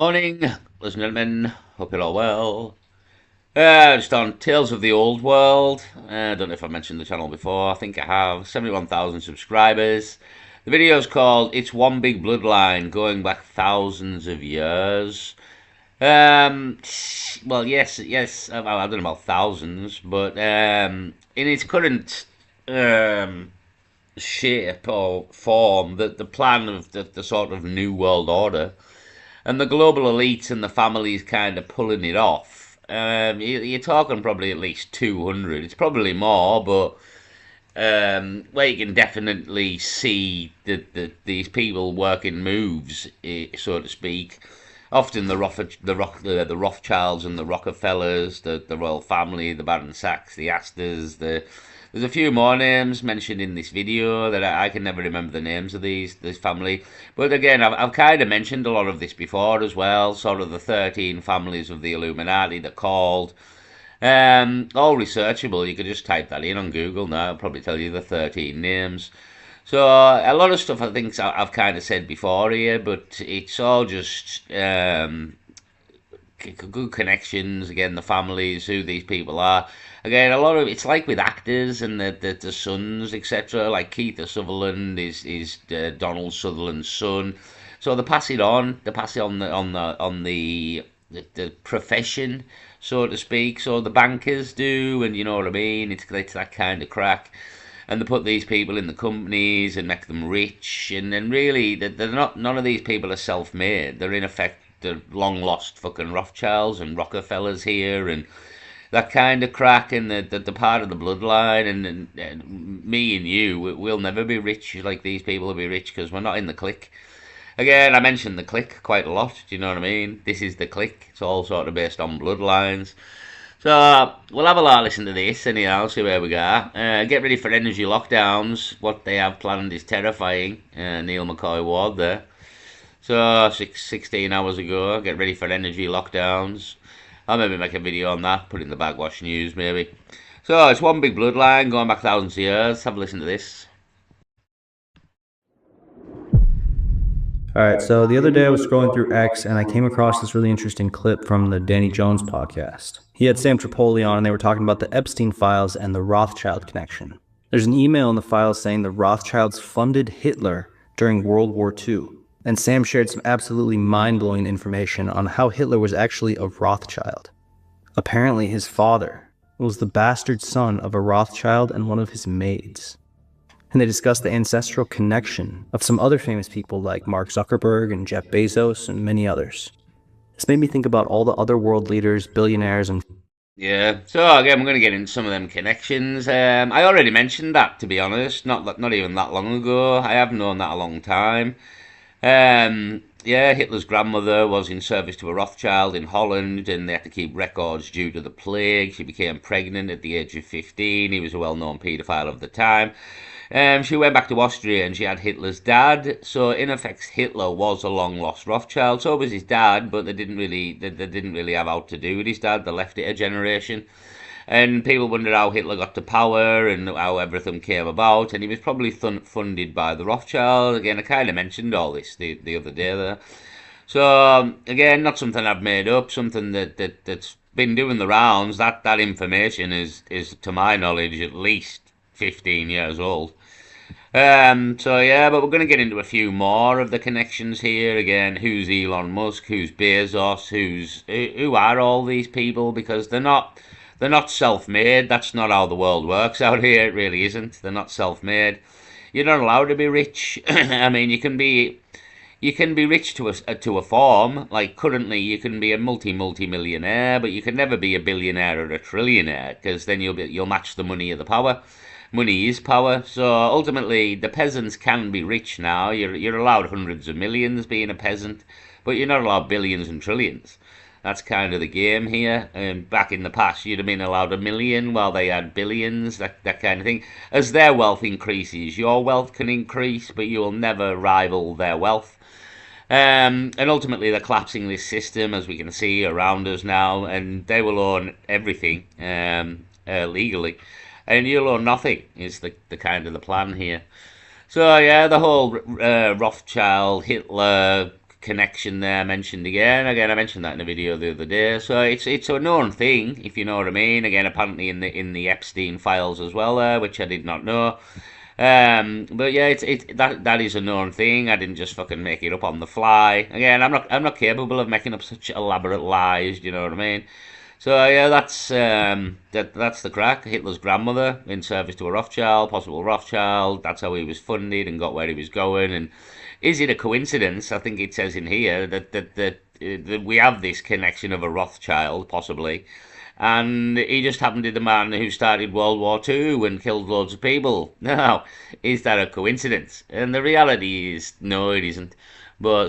Morning, ladies and gentlemen. Hope you're all well. Just on Tales of the Old World. I don't know if I mentioned the channel before. I think I have. 71,000 subscribers. The video is called It's One Big Bloodline, going back thousands of years. Um, well, yes. I don't know about thousands, but in its current um, shape or form, the plan of the sort of new world order and the global elites and the families kind of pulling it off. You're talking probably at least 200. It's probably more, but where you can definitely see these people working moves, so to speak. Often the Rothschilds and the Rockefellers, the royal family, the Baron Sachs, the Astors, there's a few more names mentioned in this video that I can never remember the names of this family. But again, I've kind of mentioned a lot of this before as well. Sort of the 13 families of the Illuminati, they're called. All researchable. You could just type that in on Google now. It'll probably tell you the 13 names. So a lot of stuff I think I've kind of said before here, but it's all just good connections. Again, the families, who these people are. Again, a lot of it's like with actors and the sons, etc. Like Keith Sutherland is Donald Sutherland's son. So they pass it on. They pass it on the profession, so to speak. So the bankers do, and you know what I mean. It's that kind of crack, and they put these people in the companies and make them rich. And then really, they're not. None of these people are self-made. They're in effect the long lost fucking Rothschilds and Rockefellers here, and that kind of crack, and the part of the bloodline. And me and you, we'll never be rich like these people will be rich because we're not in the clique. Again, I mentioned the clique quite a lot. Do you know what I mean? This is the clique. It's all sort of based on bloodlines. So we'll have a lot listen to this anyhow, see where we go. Get ready for energy lockdowns. What they have planned is terrifying. Neil McCoy Ward there. So 16 hours ago, get ready for energy lockdowns. I'll maybe make a video on that, put it in the Backwash News maybe. So it's one big bloodline going back thousands of years. Have a listen to this. All right, so the other day I was scrolling through X and I came across this really interesting clip from the Danny Jones podcast. He had Sam Tripoli on and they were talking about the Epstein files and the Rothschild connection. There's an email in the files saying the Rothschilds funded Hitler during World War II. And Sam shared some absolutely mind-blowing information on how Hitler was actually a Rothschild. Apparently his father was the bastard son of a Rothschild and one of his maids. And they discussed the ancestral connection of some other famous people like Mark Zuckerberg and Jeff Bezos and many others. This made me think about all the other world leaders, billionaires, and... Yeah, so again, we're going to get into some of them connections. I already mentioned that, to be honest, not even that long ago. I have known that a long time. Yeah, Hitler's grandmother was in service to a Rothschild in Holland, and they had to keep records due to the plague. She became pregnant at the age of 15. He was a well-known paedophile of the time. She went back to Austria and she had Hitler's dad. So in effect, Hitler was a long-lost Rothschild. So was his dad, but they didn't really have out to do with his dad. They left it a generation. And people wondered how Hitler got to power and how everything came about. And he was probably funded by the Rothschild. Again, I kind of mentioned all this the other day there. So, again, not something I've made up, something that's been doing the rounds. That information is, to my knowledge, at least 15 years old. So yeah, but we're going to get into a few more of the connections here. Again, who's Elon Musk? Who's Bezos? Who are all these people? Because they're not self-made. That's not how the world works out here. It really isn't. They're not self-made. You're not allowed to be rich. I mean, you can be rich to a form. Like currently, you can be a multi-millionaire, but you can never be a billionaire or a trillionaire because then you'll match the money of the power. Money is power. So ultimately, the peasants can be rich now. You're allowed hundreds of millions being a peasant, but you're not allowed billions and trillions. That's kind of the game here. And back in the past, you'd have been allowed a million while they had billions, that kind of thing. As their wealth increases, your wealth can increase, but you will never rival their wealth. And ultimately, they're collapsing this system, as we can see around us now, and they will own everything legally, and you'll own nothing. Is the kind of the plan here. So yeah, the whole Rothschild, Hitler connection there mentioned again. Again, I mentioned that in a video the other day. So it's a known thing, if you know what I mean. Again, apparently in the Epstein files as well, which I did not know. But yeah, that is a known thing. I didn't just fucking make it up on the fly. Again, I'm not capable of making up such elaborate lies. Do you know what I mean? So yeah, that's the crack. Hitler's grandmother in service to a Rothschild, possible Rothschild. That's how he was funded and got where he was going. And is it a coincidence? I think it says in here that we have this connection of a Rothschild, possibly, and he just happened to be the man who started World War II and killed loads of people. Now, is that a coincidence? And the reality is, no, it isn't. But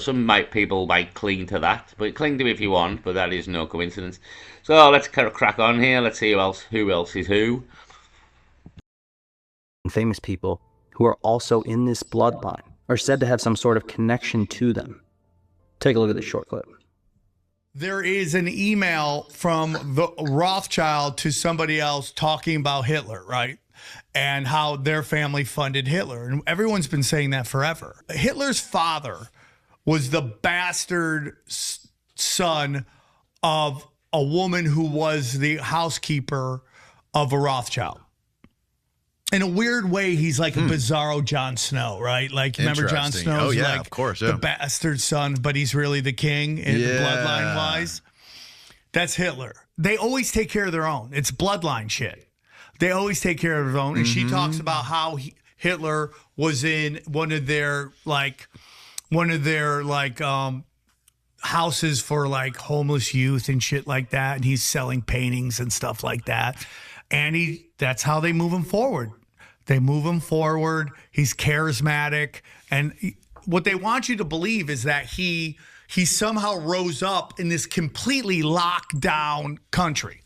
people might cling to that. But cling to it if you want, but that is no coincidence. So let's crack on here. Let's see who else is who. Famous people who are also in this bloodline are said to have some sort of connection to them. Take a look at this short clip. There is an email from the Rothschild to somebody else talking about Hitler, right? And how their family funded Hitler. And everyone's been saying that forever. Hitler's father was the bastard son of a woman who was the housekeeper of a Rothschild. In a weird way, he's like a bizarro Jon Snow, right? Like, remember Jon Snow? Oh, yeah, like of course. Yeah. the bastard son, but he's really the king in bloodline-wise. That's Hitler. They always take care of their own. It's bloodline shit. They always take care of their own. And she talks about how Hitler was in one of their houses for like homeless youth and shit like that. And he's selling paintings and stuff like that. And that's how they move him forward. They move him forward. He's charismatic. And what they want you to believe is that he somehow rose up in this completely locked down country.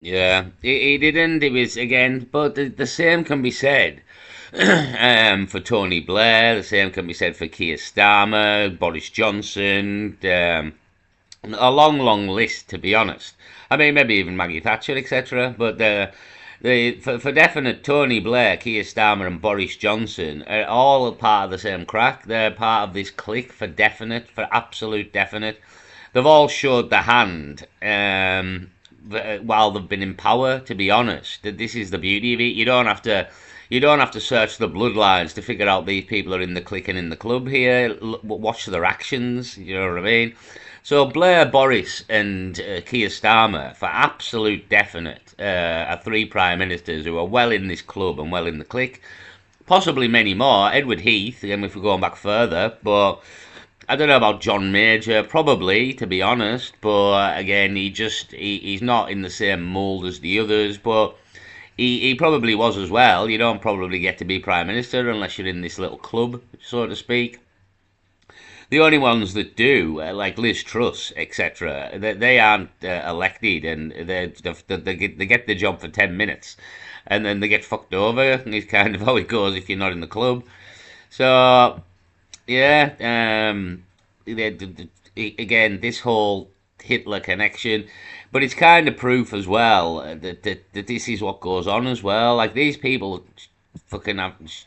Yeah, he didn't. It was, again, but the same can be said for Tony Blair. The same can be said for Keir Starmer, Boris Johnson, a long list, to be honest. I mean, maybe even Maggie Thatcher, etc. But for definite, Tony Blair, Keir Starmer, and Boris Johnson are all a part of the same crack. They're part of this clique for definite, for absolute definite. They've all showed the hand while they've been in power. To be honest, this is the beauty of it. You don't have to search the bloodlines to figure out these people are in the clique and in the club here. Watch their actions. You know what I mean? So Blair, Boris, and Keir Starmer, for absolute definite, are three prime ministers who are well in this club and well in the clique. Possibly many more. Edward Heath, again, if we're going back further, but I don't know about John Major, probably, to be honest. But again, he's not in the same mould as the others, but he probably was as well. You don't probably get to be prime minister unless you're in this little club, so to speak. The only ones that do, like Liz Truss, etc., they aren't elected, and they get the job for 10 minutes, and then they get fucked over. And it's kind of how it goes if you're not in the club. So, yeah, again, this whole Hitler connection, but it's kind of proof as well that this is what goes on as well. Like, these people fucking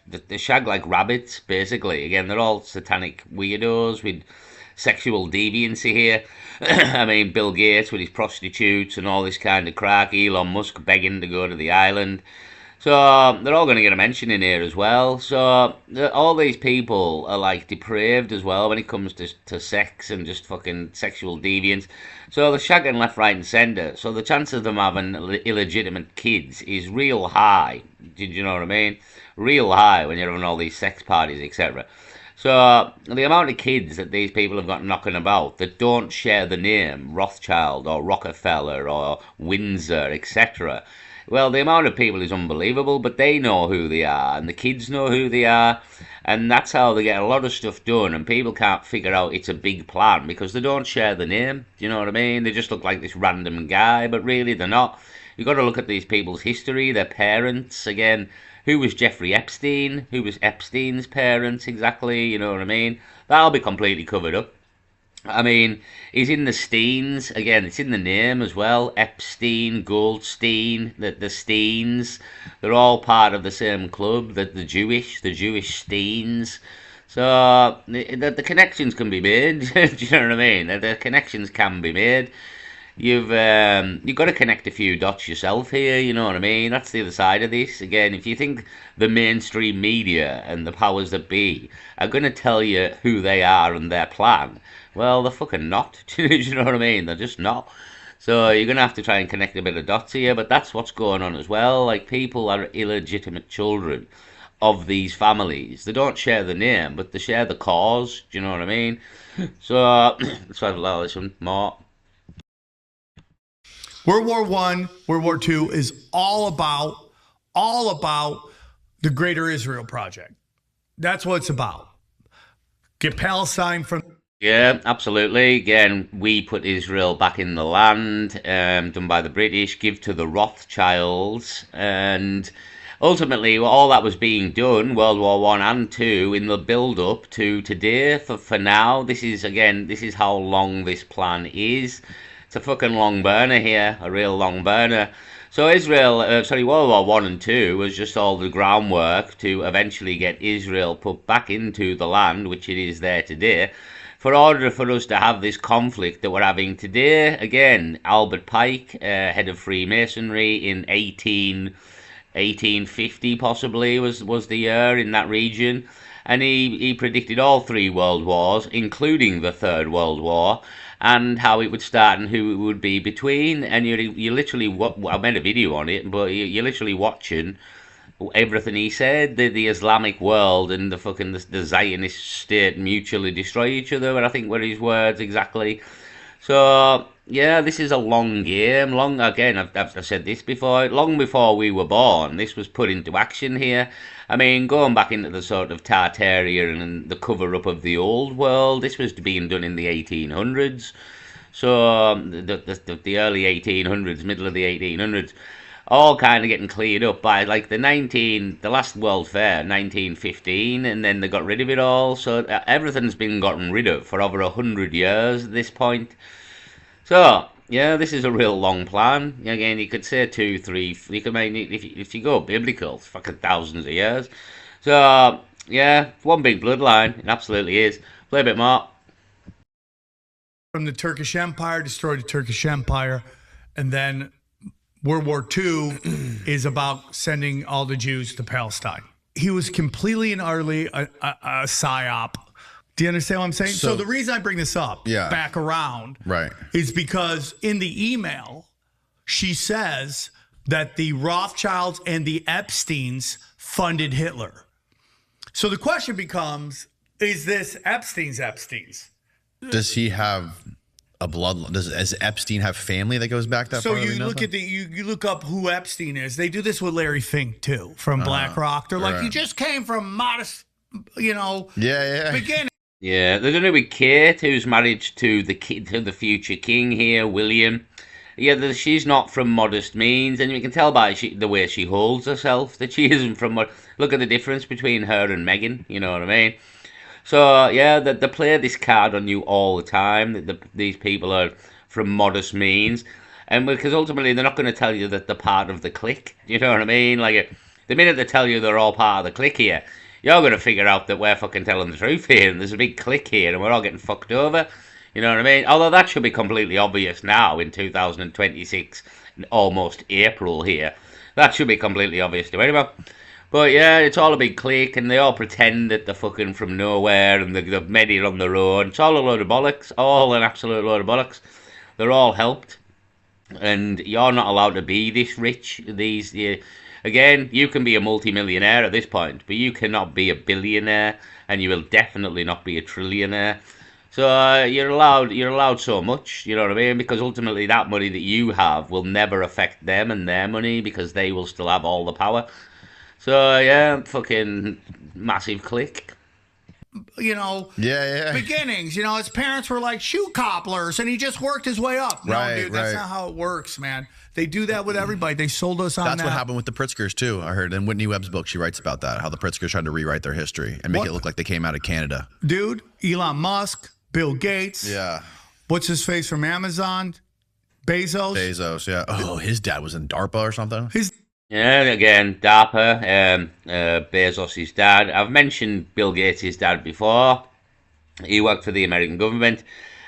they shag like rabbits, basically. Again, they're all satanic weirdos with sexual deviancy here. I mean, Bill Gates with his prostitutes and all this kind of crack. Elon Musk begging to go to the island. So they're all going to get a mention in here as well. So all these people are like depraved as well when it comes to sex and just fucking sexual deviance. So they're shagging left, right, and centre. So the chance of them having illegitimate kids is real high. Did you know what I mean? Real high when you're having all these sex parties, etc. So the amount of kids that these people have got knocking about that don't share the name Rothschild or Rockefeller or Windsor, etc. Well, the amount of people is unbelievable, but they know who they are, and the kids know who they are, and that's how they get a lot of stuff done, and people can't figure out it's a big plan, because they don't share the name, do you know what I mean? They just look like this random guy, but really they're not. You've got to look at these people's history, their parents, again, who was Jeffrey Epstein, who was Epstein's parents exactly, you know what I mean? That'll be completely covered up. I mean, he's in the Steens. Again, it's in the name as well. Epstein, Goldstein, the Steens. They're all part of the same club, the Jewish Steens. So the connections can be made. Do you know what I mean? The connections can be made. You've got to connect a few dots yourself here. You know what I mean? That's the other side of this. Again, if you think the mainstream media and the powers that be are going to tell you who they are and their plan, well, they're fucking not. Do you know what I mean? They're just not. So you're going to have to try and connect a bit of dots here, but that's what's going on as well. Like, people are illegitimate children of these families. They don't share the name, but they share the cause. Do you know what I mean? So let's have a listen more. World War One, World War Two is all about the Greater Israel Project. That's what it's about. Get Palestine from. Yeah, absolutely. Again, we put Israel back in the land, done by the British, give to the Rothschilds, and ultimately all that was being done, World War One and Two, in the build-up to today. For now, this is how long this plan is. It's a fucking long burner here, a real long burner. So World War One and Two was just all the groundwork to eventually get Israel put back into the land, which it is there today. For order for us to have this conflict that we're having today, again, Albert Pike, head of Freemasonry in 1850 possibly was the year in that region, and he predicted all three world wars, including the Third World War, and how it would start and who it would be between. And you literally, I made a video on it, but you're literally watching everything he said. The Islamic world and the Zionist state mutually destroy each other, and I think were his words exactly. So yeah, this is a long game. Long, again, I've said this before. Long before we were born, this was put into action here. I mean, going back into the sort of Tartarian and the cover-up of the old world, this was being done in the 1800s. So the early 1800s, middle of the 1800s, all kind of getting cleared up by like the last World Fair, 1915, and then they got rid of it all. So everything's been gotten rid of for over 100 years at this point. So yeah, this is a real long plan. Again, you could say 2, 3. You could make it, if you go biblical, fucking thousands of years. So yeah, one big bloodline. It absolutely is. Play a bit more. From the Turkish Empire, destroyed the Turkish Empire, and then World War II is about sending all the Jews to Palestine. He was completely and utterly a psyop. Do you understand what I'm saying? So the reason I bring this up back around is because in the email, she says that the Rothschilds and the Epsteins funded Hitler. So the question becomes, is this Epstein's? Does he have a bloodline? Does Epstein have family that goes back that far? So you look at you look up who Epstein is. They do this with Larry Fink too from BlackRock. They're like, you just came from modest, beginning. Yeah, they're going to be Kate, who's married to the future king here, William. Yeah, she's not from modest means, and you can tell by the way she holds herself that she isn't from. Look at the difference between her and Meghan. You know what I mean? So yeah, they play this card on you all the time. These people are from modest means, and because ultimately they're not going to tell you that they're part of the clique. You know what I mean? Like the minute they tell you they're all part of the clique here, you're going to figure out that we're fucking telling the truth here, and there's a big clique here, and we're all getting fucked over. You know what I mean? Although that should be completely obvious now in 2026, almost April here. That should be completely obvious to anyone. But yeah, it's all a big clique, and they all pretend that they're fucking from nowhere, and they've made it on their own. It's all a load of bollocks, all an absolute load of bollocks. They're all helped, and you're not allowed to be this rich. Again, you can be a multi-millionaire at this point, but you cannot be a billionaire, and you will definitely not be a trillionaire. So you're allowed so much, you know what I mean? Because ultimately that money that you have will never affect them and their money, because they will still have all the power. So yeah, fucking massive clique. Beginnings. His parents were like shoe cobblers, and he just worked his way up. No, dude, that's not how it works, man. They do that with everybody. They sold us on that. That's what happened with the Pritzkers too. I heard in Whitney Webb's book, she writes about that, how the Pritzkers tried to rewrite their history and make it look like they came out of Canada. Dude, Elon Musk, Bill Gates. Yeah. What's his face from Amazon? Bezos. Yeah. Oh, his dad was in DARPA or something. Yeah, again, DARPA, Bezos' dad. I've mentioned Bill Gates' dad before. He worked for the American government,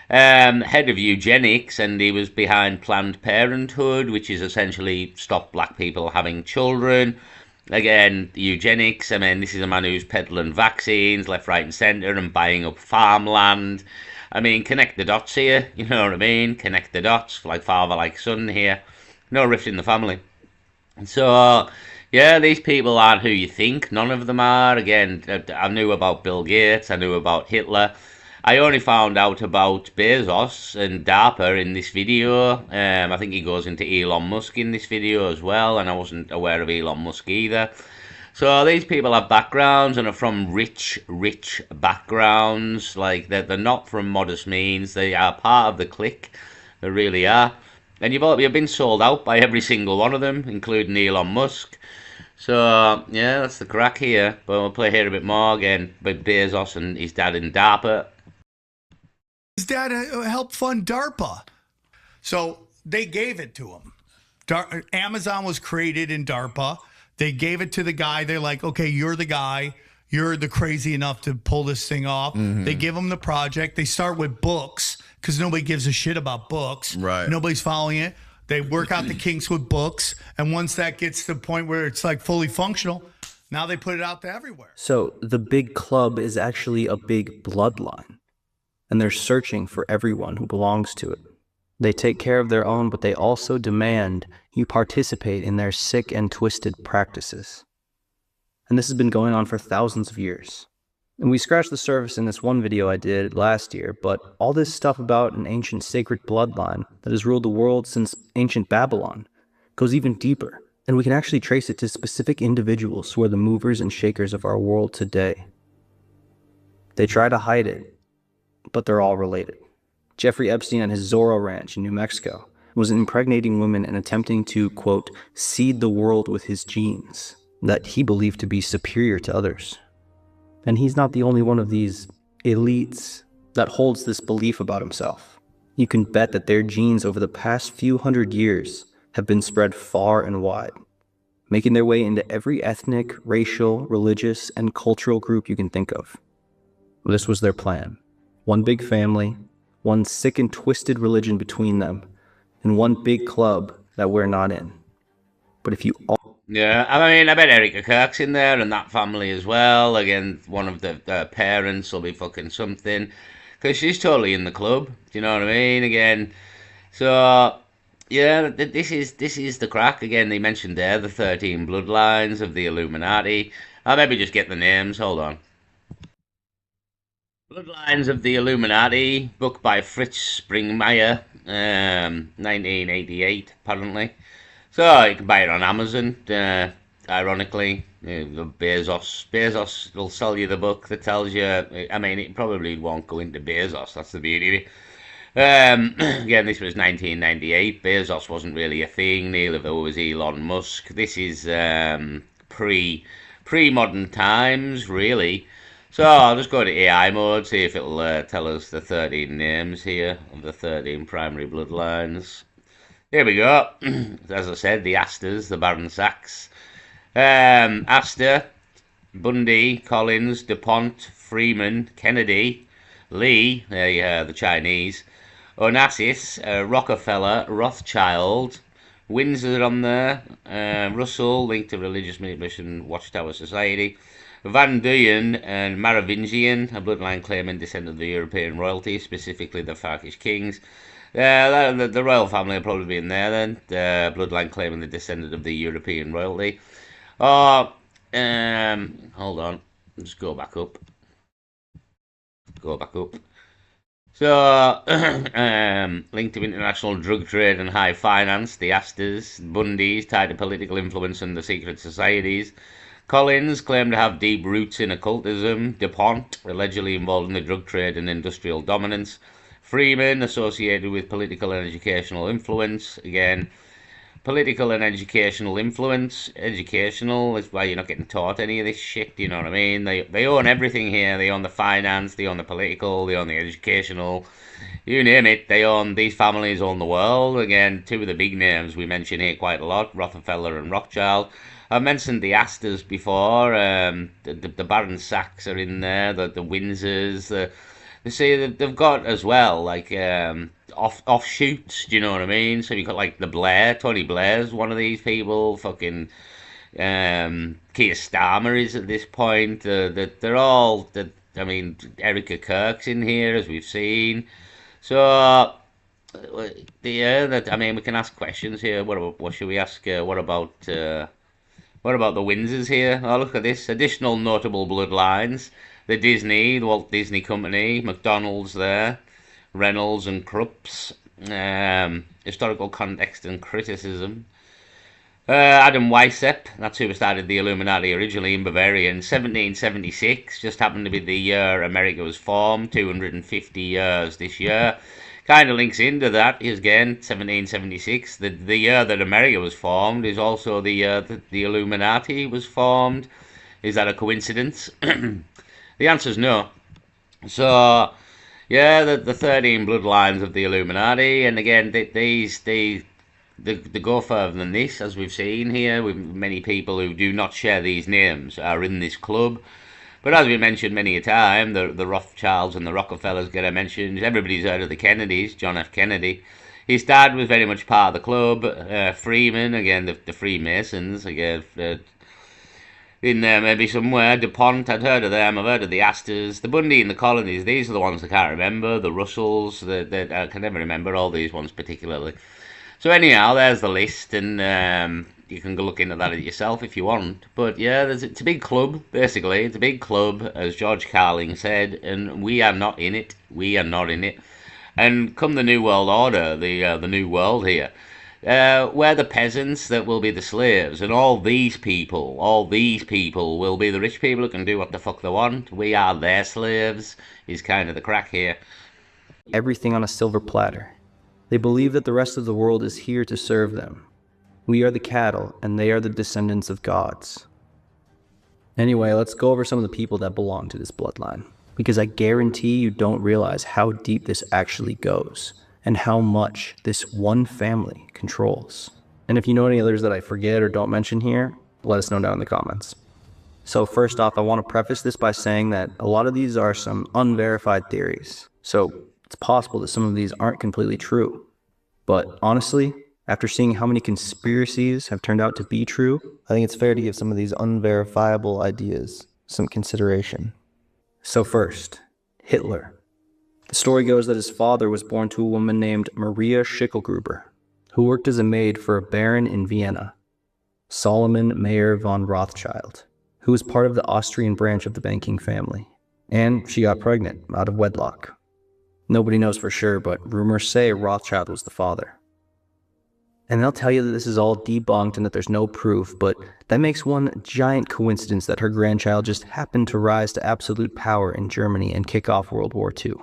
head of eugenics, and he was behind Planned Parenthood, which is essentially stop black people having children. Again, eugenics. I mean, this is a man who's peddling vaccines left, right, and centre and buying up farmland. I mean, connect the dots here. You know what I mean? Connect the dots, like father, like son here. No rift in the family. So, yeah, these people aren't who you think. None of them are. Again, I knew about Bill Gates. I knew about Hitler. I only found out about Bezos and DARPA in this video. I think he goes into Elon Musk in this video as well, and I wasn't aware of Elon Musk either. So these people have backgrounds and are from rich, rich backgrounds. Like, they're not from modest means. They are part of the clique. They really are. And you've been sold out by every single one of them, including Elon Musk. So, yeah, that's the crack here. But we'll play here a bit more again with Bezos and his dad in DARPA. His dad helped fund DARPA. So they gave it to him. Amazon was created in DARPA. They gave it to the guy. They're like, okay, you're the guy. You're the crazy enough to pull this thing off. Mm-hmm. They give him the project. They start with books because nobody gives a shit about books. Right. Nobody's following it. They work out the kinks with books. And once that gets to the point where it's like fully functional, now they put it out to everywhere. So the big club is actually a big bloodline. And they're searching for everyone who belongs to it. They take care of their own, but they also demand you participate in their sick and twisted practices. And this has been going on for thousands of years. And we scratched the surface in this one video I did last year, but all this stuff about an ancient sacred bloodline that has ruled the world since ancient Babylon goes even deeper, and we can actually trace it to specific individuals who are the movers and shakers of our world today. They try to hide it, but they're all related. Jeffrey Epstein at his Zorro Ranch in New Mexico was impregnating women and attempting to, quote, seed the world with his genes that he believed to be superior to others. And he's not the only one of these elites that holds this belief about himself. You can bet that their genes over the past few hundred years have been spread far and wide, making their way into every ethnic, racial, religious, and cultural group you can think of. This was their plan. One big family, one sick and twisted religion between them, and one big club that we're not in. But if you all... Yeah, I mean, I bet Erica Kirk's in there and that family as well. Again, one of the parents will be fucking something. Because she's totally in the club. Do you know what I mean? Again, so... Yeah, this is the crack. Again, they mentioned there the 13 bloodlines of the Illuminati. I'll maybe just get the names. Hold on. Bloodlines of the Illuminati, book by Fritz Springmeier, 1988, apparently. So you can buy it on Amazon. Ironically, the Bezos will sell you the book that tells you. I mean, it probably won't go into Bezos. That's the beauty of it. Again, this was 1998. Bezos wasn't really a thing. Neither was Elon Musk. This is pre-modern times, really. So I'll just go to AI mode, see if it'll tell us the 13 names here of the 13 primary bloodlines. Here we go. As I said, the Astors, the Baron Sachs. Astor, Bundy, Collins, DuPont, Freeman, Kennedy, Lee, the Chinese, Onassis, Rockefeller, Rothschild, Windsor on there, Russell, linked to Religious Manipulation Watchtower Society, Van Duyen and Merovingian, a bloodline claiming descent of the European royalty, specifically the Frankish kings. The royal family will probably be in there then, the bloodline claiming the descendant of the European royalty. Hold on, just go back up. So, linked to international drug trade and high finance, the Astors, Bundys, tied to political influence and the secret societies. Collins claimed to have deep roots in occultism. DuPont, allegedly involved in the drug trade and industrial dominance. Freeman, associated with political and educational influence. Again, political and educational influence. Educational is why you're not getting taught any of this shit, you know what I mean? They own everything here. They own the finance, they own the political, they own the educational. You name it, these families own the world. Again, two of the big names we mention here quite a lot, Rockefeller and Rothschild. I've mentioned the Astors before, the Baron Sachs are in there, the Windsors, you see, they've got as well, like, offshoots, do you know what I mean? So you've got, like, Tony Blair's one of these people, fucking, Keir Starmer is at this point, they're all, I mean, Erica Kirk's in here, as we've seen. So, I mean, we can ask questions here. What should we ask? What about the Windsors here? Oh, look at this. Additional notable bloodlines. The Walt Disney Company, McDonald's there, Reynolds and Krupps. Historical context and criticism. Adam Weishaupt, that's who started the Illuminati originally in Bavaria in 1776. Just happened to be the year America was formed, 250 years this year. Kind of links into that, is again 1776. The year that America was formed is also the year that the Illuminati was formed. Is that a coincidence? The answer is no. So, yeah, the 13 bloodlines of the Illuminati, and again, they go further than this, as we've seen here, with many people who do not share these names are in this club. But as we mentioned many a time, the Rothschilds and the Rockefellers get mentioned. Everybody's heard of the Kennedys, John F. Kennedy. His dad was very much part of the club. Freeman, again, the Freemasons, again, in there maybe somewhere. DuPont, I'd heard of them. I've heard of the Astors. The Bundy and the Colonies, these are the ones I can't remember. The Russells, I can never remember all these ones particularly. So anyhow, there's the list, and you can go look into that yourself if you want. But yeah, it's a big club, basically. It's a big club, as George Carling said, and we are not in it. We are not in it. And come the New World Order, the New World here, we're the peasants that will be the slaves, and all these people will be the rich people who can do what the fuck they want. We are their slaves, is kind of the crack here. Everything on a silver platter. They believe that the rest of the world is here to serve them. We are the cattle, and they are the descendants of gods. Anyway, let's go over some of the people that belong to this bloodline, because I guarantee you don't realize how deep this actually goes, and how much this one family controls. And if you know any others that I forget or don't mention here, let us know down in the comments. So first off, I want to preface this by saying that a lot of these are some unverified theories. So it's possible that some of these aren't completely true. But honestly, after seeing how many conspiracies have turned out to be true, I think it's fair to give some of these unverifiable ideas some consideration. So first, Hitler. The story goes that his father was born to a woman named Maria Schicklgruber, who worked as a maid for a baron in Vienna, Solomon Mayer von Rothschild, who was part of the Austrian branch of the banking family. And she got pregnant out of wedlock. Nobody knows for sure, but rumors say Rothschild was the father. And they'll tell you that this is all debunked and that there's no proof, but that makes one giant coincidence that her grandchild just happened to rise to absolute power in Germany and kick off World War II.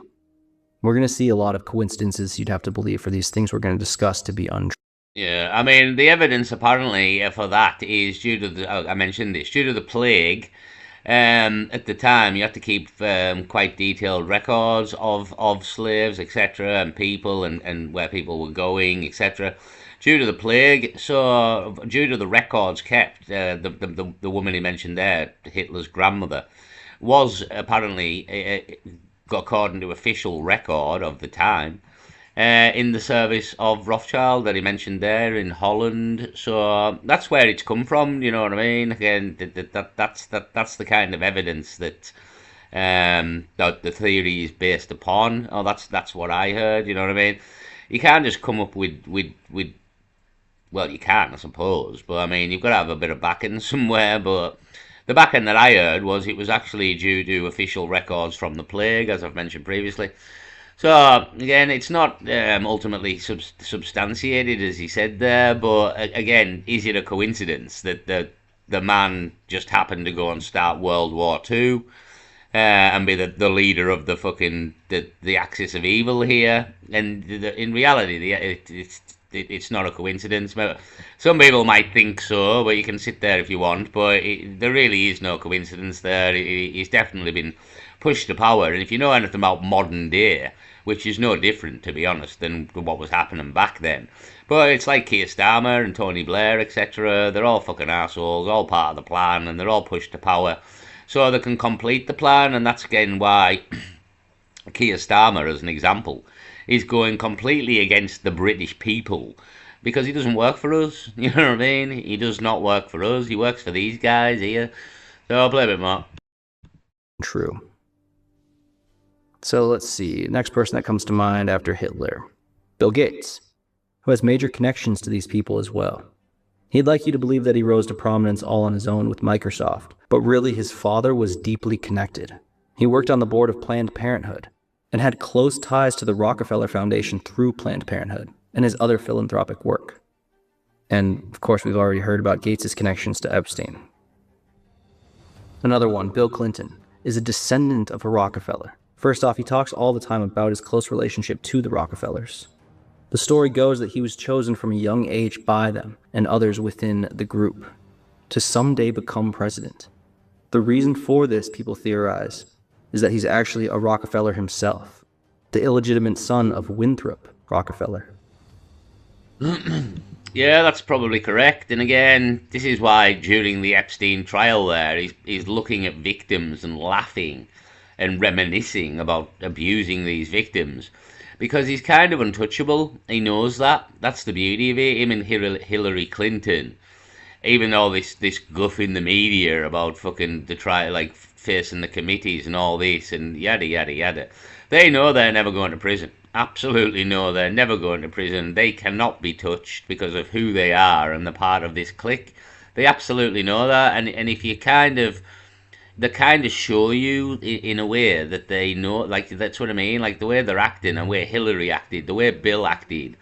We're going to see a lot of coincidences, you'd have to believe, for these things we're going to discuss to be untrue. Yeah, I mean, the evidence apparently for that is due to I mentioned this, due to the plague. At the time, you had to keep quite detailed records of slaves, etc., and people, and where people were going, etc. Due to the plague, so due to the records kept, the woman he mentioned there, Hitler's grandmother, was apparently, according to official record of the time, in the service of Rothschild that he mentioned there in Holland. So that's where it's come from, you know what I mean? Again, that's the kind of evidence that that the theory is based upon. Oh, that's what I heard, you know what I mean? You can't just come up with well, you can, I suppose, but I mean, you've got to have a bit of backing somewhere. But the backing that I heard was it was actually due to official records from the plague, as I've mentioned previously. So, again, it's not ultimately substantiated, as he said there, but again, is it a coincidence that the man just happened to go and start World War II and be the leader of the fucking, the axis of evil here? And in reality, it's not a coincidence. Some people might think so, but you can sit there if you want, but there really is no coincidence there. He's definitely been pushed to power, and if you know anything about modern day, which is no different, to be honest, than what was happening back then. But it's like Keir Starmer and Tony Blair, etc. They're all fucking assholes, all part of the plan, and they're all pushed to power so they can complete the plan. And that's again why Keir Starmer, as an example, is going completely against the British people because he doesn't work for us. You know what I mean? He does not work for us. He works for these guys here. So I'll play a bit more. True. So let's see. Next person that comes to mind after Hitler, Bill Gates, who has major connections to these people as well. He'd like you to believe that he rose to prominence all on his own with Microsoft, but really his father was deeply connected. He worked on the board of Planned Parenthood and had close ties to the Rockefeller Foundation through Planned Parenthood and his other philanthropic work. And, of course, we've already heard about Gates' connections to Epstein. Another one, Bill Clinton, is a descendant of a Rockefeller. First off, he talks all the time about his close relationship to the Rockefellers. The story goes that he was chosen from a young age by them and others within the group to someday become president. The reason for this, people theorize, is that he's actually a Rockefeller himself, the illegitimate son of Winthrop Rockefeller. Yeah, that's probably correct. And again, this is why during the Epstein trial there, he's looking at victims and laughing and reminiscing about abusing these victims. Because he's kind of untouchable. He knows that. That's the beauty of it. Him and Hillary Clinton. Even all this guff in the media about fucking the trial, like facing the committees and all this and yada yada yada. They know they're never going to prison. Absolutely know they're never going to prison. They cannot be touched because of who they are and the part of this clique. They absolutely know that. And if you they kind of show you in a way that they know, like, that's what I mean, like the way they're acting, the way Hillary acted, the way Bill acted.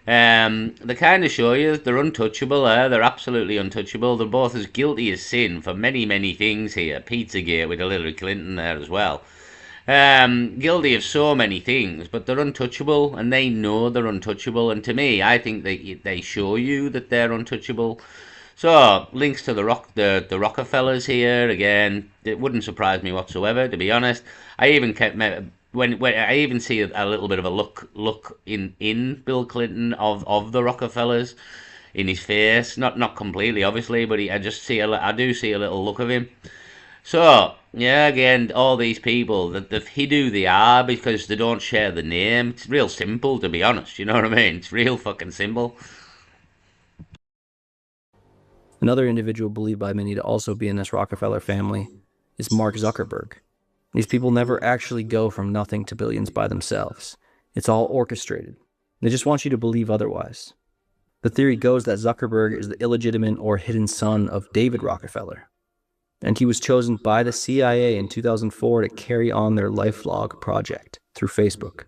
They kind of show you they're untouchable. They're absolutely untouchable. They're both as guilty as sin for many, many things here. Pizzagate with Hillary Clinton there as well. Guilty of so many things, but they're untouchable, and they know they're untouchable. And to me, I think they show you that they're untouchable. So, links to the Rockefellers here again. It wouldn't surprise me whatsoever, to be honest. I even kept when I even see a little bit of a look in Bill Clinton of the Rockefellers in his face. Not completely, obviously, but I do see a little look of him. So yeah, again, all these people that who they are because they don't share the name. It's real simple, to be honest. You know what I mean? It's real fucking simple. Another individual believed by many to also be in this Rockefeller family is Mark Zuckerberg. These people never actually go from nothing to billions by themselves. It's all orchestrated. They just want you to believe otherwise. The theory goes that Zuckerberg is the illegitimate or hidden son of David Rockefeller, and he was chosen by the CIA in 2004 to carry on their LifeLog project through Facebook.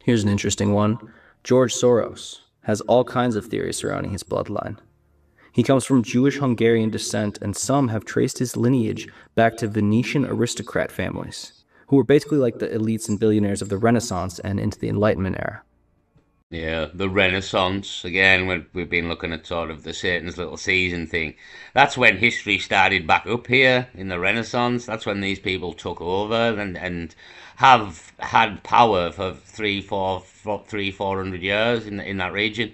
Here's an interesting one. George Soros has all kinds of theories surrounding his bloodline. He comes from Jewish-Hungarian descent, and some have traced his lineage back to Venetian aristocrat families, who were basically like the elites and billionaires of the Renaissance and into the Enlightenment era. Yeah, the Renaissance. Again, when we've been looking at sort of the Satan's Little Season thing. That's when history started back up here in the Renaissance. That's when these people took over and have had power for 400 years in that region.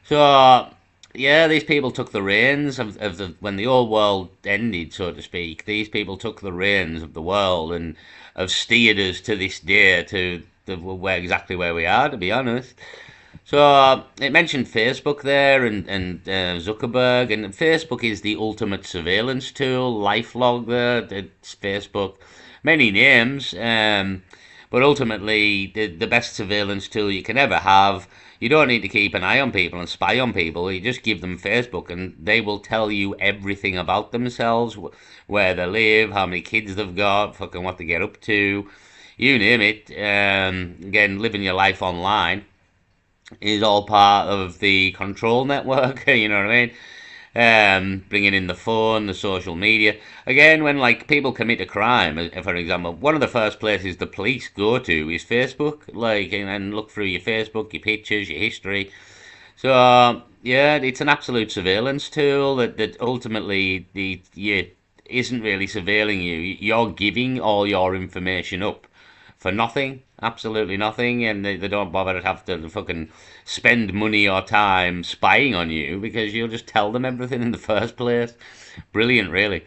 So yeah, these people took the reins of when the old world ended, so to speak. These people took the reins of the world and have steered us to this day to exactly where we are, to be honest. So it mentioned Facebook there and Zuckerberg, and Facebook is the ultimate surveillance tool. LifeLog there, it's Facebook, many names, but ultimately the best surveillance tool you can ever have. You don't need to keep an eye on people and spy on people. You just give them Facebook and they will tell you everything about themselves, where they live, how many kids they've got, fucking what they get up to, you name it. Again, living your life online is all part of the control network, you know what I mean? Bringing in the phone, the social media. Again, when like people commit a crime, for example, one of the first places the police go to is Facebook, like, and look through your Facebook, your pictures, your history. So yeah, it's an absolute surveillance tool that ultimately isn't really surveilling you. You're giving all your information up for nothing, absolutely nothing, and they don't bother to have to fucking spend money or time spying on you because you'll just tell them everything in the first place. Brilliant, really.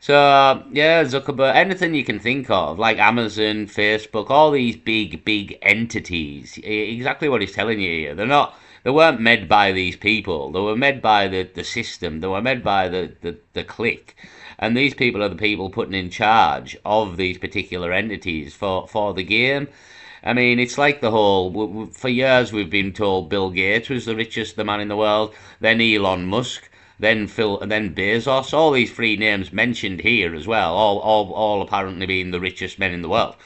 So yeah, Zuckerberg, anything you can think of, like Amazon, Facebook, all these big entities. Exactly what he's telling you here. They weren't made by these people. They were made by the system. They were made by the clique. And these people are the people putting in charge of these particular entities for the game. I mean, it's like the whole. For years, we've been told Bill Gates was the man in the world, then Elon Musk, then then Bezos. All these three names mentioned here as well, all apparently being the richest men in the world,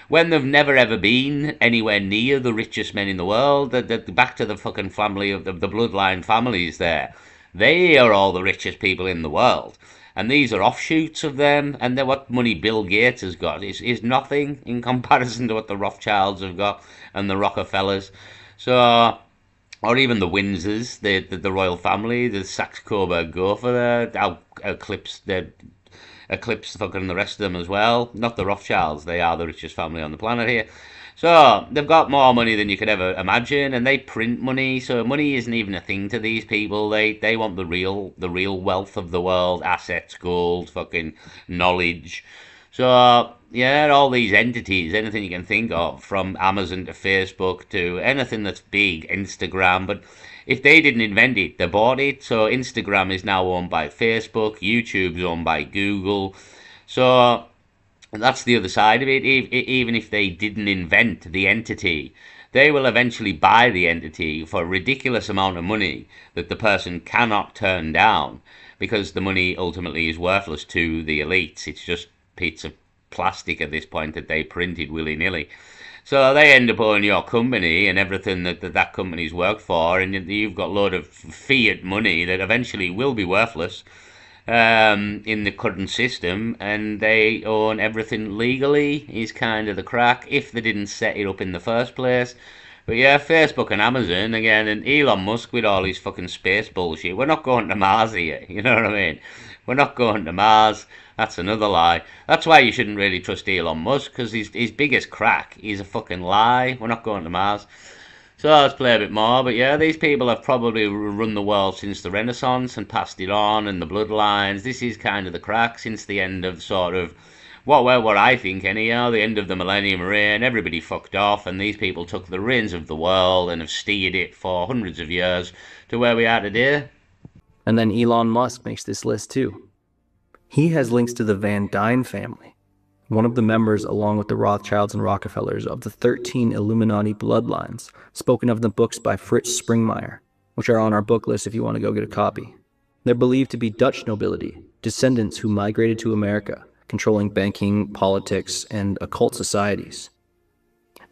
when they've never ever been anywhere near the richest men in the world. Back to the fucking family of the bloodline families there. They are all the richest people in the world. And these are offshoots of them, and then what money Bill Gates has got is nothing in comparison to what the Rothschilds have got and the Rockefellers. So, or even the Windsors, the royal family, the Saxe-Coburg-Gotha, eclipse fucking the rest of them as well. Not the Rothschilds, they are the richest family on the planet here. So they've got more money than you could ever imagine, and they print money. So money isn't even a thing to these people. They want the real wealth of the world, assets, gold, fucking knowledge. So yeah, all these entities, anything you can think of, from Amazon to Facebook to anything that's big, Instagram. But if they didn't invent it, they bought it. So Instagram is now owned by Facebook, YouTube's owned by Google. So that's the other side of it. Even if they didn't invent the entity, they will eventually buy the entity for a ridiculous amount of money that the person cannot turn down, because the money ultimately is worthless to the elites. It's just bits of plastic at this point that they printed willy-nilly. So they end up owning your company and everything that company's worked for, and you've got a load of fiat money that eventually will be worthless in the current system, and they own everything legally is kind of the crack, if they didn't set it up in the first place. But yeah, Facebook and Amazon again, and Elon Musk with all his fucking space bullshit. We're not going to Mars here, you know what I mean? We're not going to Mars. That's another lie. That's why you shouldn't really trust Elon Musk, because his biggest crack is a fucking lie. We're not going to Mars. So let's play a bit more. But yeah, these people have probably run the world since the Renaissance and passed it on, and the bloodlines. This is kind of the crack since the end of sort of what I think anyhow, the end of the millennium reign. Everybody fucked off, and these people took the reins of the world and have steered it for hundreds of years to where we are today. And then Elon Musk makes this list too. He has links to the Van Dyne family, one of the members, along with the Rothschilds and Rockefellers, of the 13 Illuminati bloodlines, spoken of in the books by Fritz Springmeier, which are on our book list if you want to go get a copy. They're believed to be Dutch nobility, descendants who migrated to America, controlling banking, politics, and occult societies.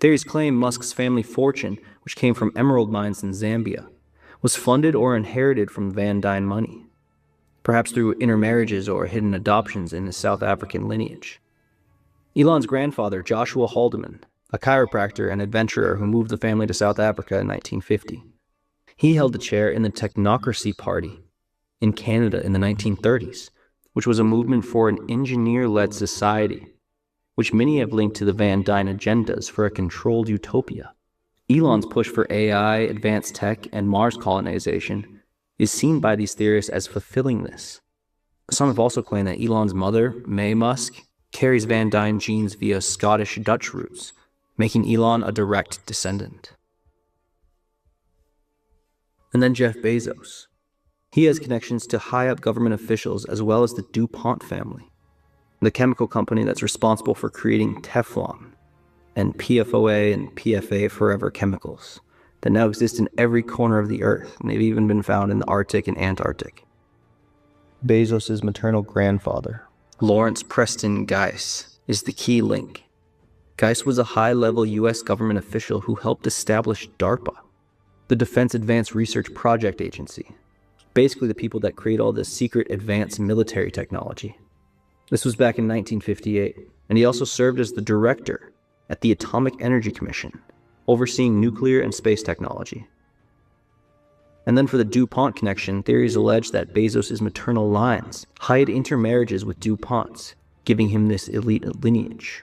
Theories claim Musk's family fortune, which came from emerald mines in Zambia, was funded or inherited from Van Dyne money, perhaps through intermarriages or hidden adoptions in his South African lineage. Elon's grandfather, Joshua Haldeman, a chiropractor and adventurer who moved the family to South Africa in 1950. He held a chair in the Technocracy Party in Canada in the 1930s, which was a movement for an engineer-led society, which many have linked to the Van Dyne agendas for a controlled utopia. Elon's push for AI, advanced tech, and Mars colonization is seen by these theorists as fulfilling this. Some have also claimed that Elon's mother, Mae Musk, carries Van Dyne genes via Scottish-Dutch roots, making Elon a direct descendant. And then Jeff Bezos. He has connections to high-up government officials as well as the DuPont family, the chemical company that's responsible for creating Teflon and PFOA and PFA forever chemicals that now exist in every corner of the Earth, and they've even been found in the Arctic and Antarctic. Bezos' maternal grandfather, Lawrence Preston Geiss, is the key link. Geiss was a high-level U.S. government official who helped establish DARPA, the Defense Advanced Research Project Agency, basically the people that create all this secret advanced military technology. This was back in 1958, and he also served as the director at the Atomic Energy Commission, overseeing nuclear and space technology. And then for the DuPont connection, theories allege that Bezos' maternal lines hide intermarriages with DuPonts, giving him this elite lineage.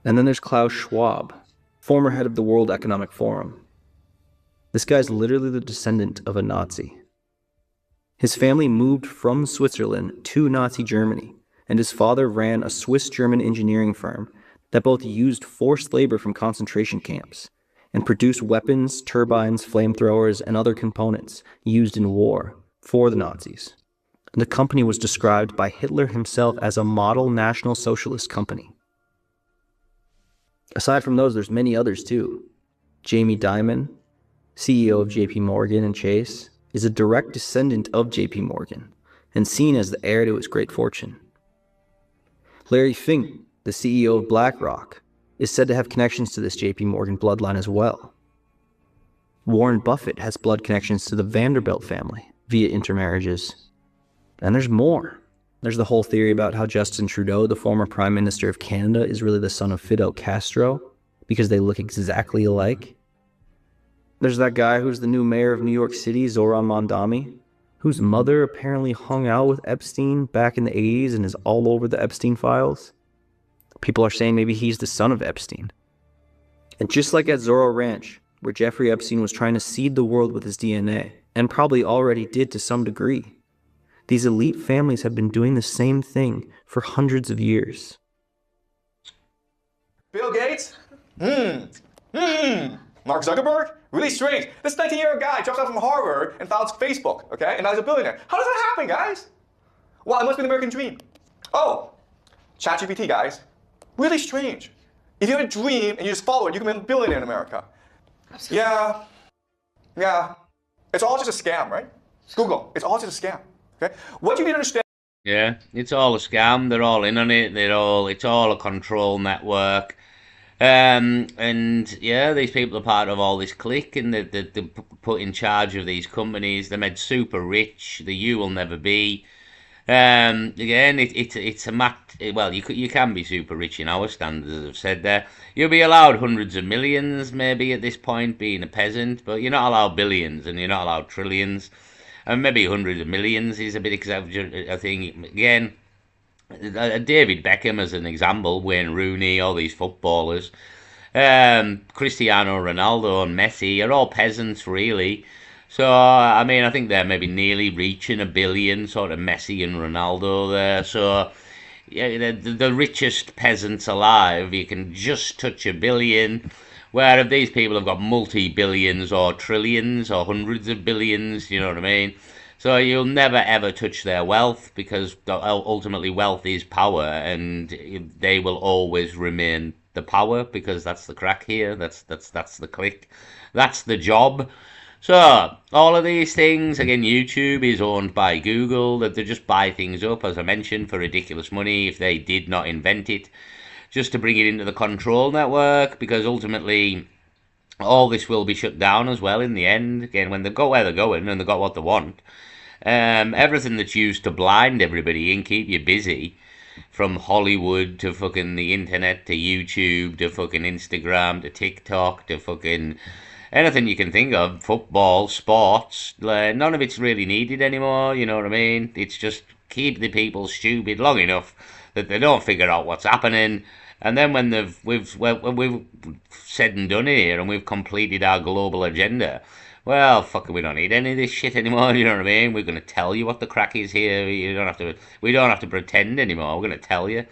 And then there's Klaus Schwab, former head of the World Economic Forum. This guy's literally the descendant of a Nazi. His family moved from Switzerland to Nazi Germany, and his father ran a Swiss-German engineering firm that both used forced labor from concentration camps and produced weapons, turbines, flamethrowers, and other components used in war for the Nazis. And the company was described by Hitler himself as a model National Socialist company. Aside from those, there's many others too. Jamie Dimon, CEO of JP Morgan and Chase, is a direct descendant of JP Morgan and seen as the heir to his great fortune. Larry Fink, the CEO of BlackRock, is said to have connections to this JP Morgan bloodline as well. Warren Buffett has blood connections to the Vanderbilt family via intermarriages. And there's more. There's the whole theory about how Justin Trudeau, the former Prime Minister of Canada, is really the son of Fidel Castro because they look exactly alike. There's that guy who's the new mayor of New York City, Zoran Mondami, whose mother apparently hung out with Epstein back in the 80s and is all over the Epstein files. People are saying maybe he's the son of Epstein. And just like at Zorro Ranch, where Jeffrey Epstein was trying to seed the world with his DNA, and probably already did to some degree, these elite families have been doing the same thing for hundreds of years. Bill Gates? Mark Zuckerberg? Really strange. This 19-year-old guy drops out from Harvard and founds Facebook, okay? And now he's a billionaire. How does that happen, guys? Well, it must be the American dream. Oh, ChatGPT, guys. Really strange. If you have a dream and you just follow it, you can be a billionaire in America. Yeah. It's all just a scam, right? Google, it's all just a scam, okay? What you need to understand. Yeah, it's all a scam. They're all in on it. It's all a control network. And yeah, these people are part of all this clique, and they're put in charge of these companies. They're made super rich. The you will never be. Again, it's a well, you can be super rich in our standards, as I've said there. You'll be allowed hundreds of millions, maybe at this point, being a peasant, but you're not allowed billions, and you're not allowed trillions, and maybe hundreds of millions is a bit exaggerated. I think again. David Beckham as an example, Wayne Rooney, all these footballers, Cristiano Ronaldo and Messi are all peasants, really. So, I mean, I think they're maybe nearly reaching a billion, sort of Messi and Ronaldo there. So, yeah, the richest peasants alive, you can just touch a billion. Where if these people have got multi-billions or trillions or hundreds of billions, you know what I mean? So you'll never ever touch their wealth because ultimately wealth is power, and they will always remain the power because that's the crack here. That's the click. That's the job. So all of these things, again, YouTube is owned by Google. That they just buy things up, as I mentioned, for ridiculous money if they did not invent it, just to bring it into the control network, because ultimately all this will be shut down as well in the end. Again, when they go where they're going and they've got what they want. Everything that's used to blind everybody and keep you busy, from Hollywood to fucking the internet to YouTube to fucking Instagram to TikTok to fucking anything you can think of, football, sports, none of it's really needed anymore, you know what I mean? It's just keep the people stupid long enough that they don't figure out what's happening. And then when we've said and done it here and we've completed our global agenda, well, fuck it, we don't need any of this shit anymore, you know what I mean? We're going to tell you what the crack is here. We don't have to pretend anymore. We're going to tell you.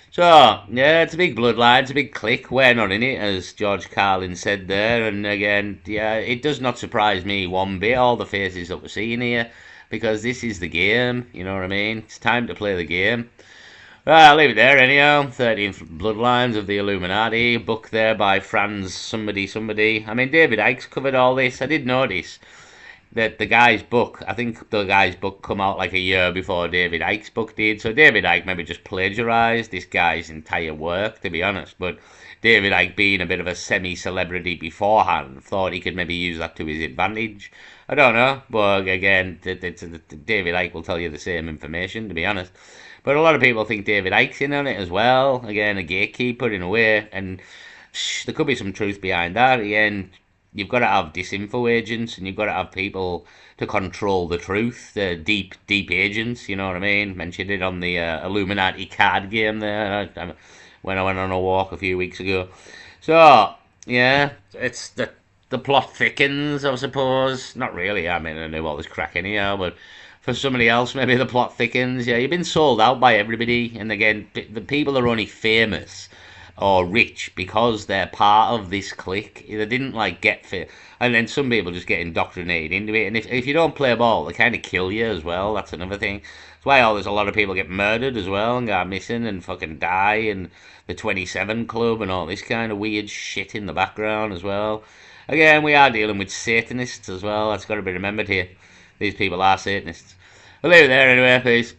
So, yeah, it's a big bloodline. It's a big clique. We're not in it, as George Carlin said there. And again, yeah, it does not surprise me one bit, all the faces that we're seeing here, because this is the game, you know what I mean? It's time to play the game. Well, I'll leave it there anyhow. 13 Bloodlines of the Illuminati, book there by Franz somebody. I mean, David Icke's covered all this. I did notice that the guy's book, I think the guy's book come out like a year before David Icke's book did. So David Icke maybe just plagiarized this guy's entire work, to be honest. But David Icke, being a bit of a semi-celebrity beforehand, thought he could maybe use that to his advantage. I don't know. But again, David Icke will tell you the same information, to be honest. But a lot of people think David Icke's in on it as well. Again, a gatekeeper in a way. And there could be some truth behind that. Again, you've got to have disinfo agents, and you've got to have people to control the truth. The deep agents, you know what I mean? Mentioned it on the Illuminati card game there. when I went on a walk a few weeks ago. So, yeah, it's the plot thickens, I suppose. Not really, I mean, I knew all this crack anyhow, but for somebody else, maybe the plot thickens. Yeah, you've been sold out by everybody, and again, the people are only famous or rich because they're part of this clique. They didn't like get fit, and then some people just get indoctrinated into it. And if you don't play ball, they kind of kill you as well. That's another thing. That's why there's a lot of people get murdered as well and go missing and fucking die, and the 27 Club and all this kind of weird shit in the background as well. Again, we are dealing with Satanists as well. That's got to be remembered here. These people are Satanists. I'll leave it there anyway, peace.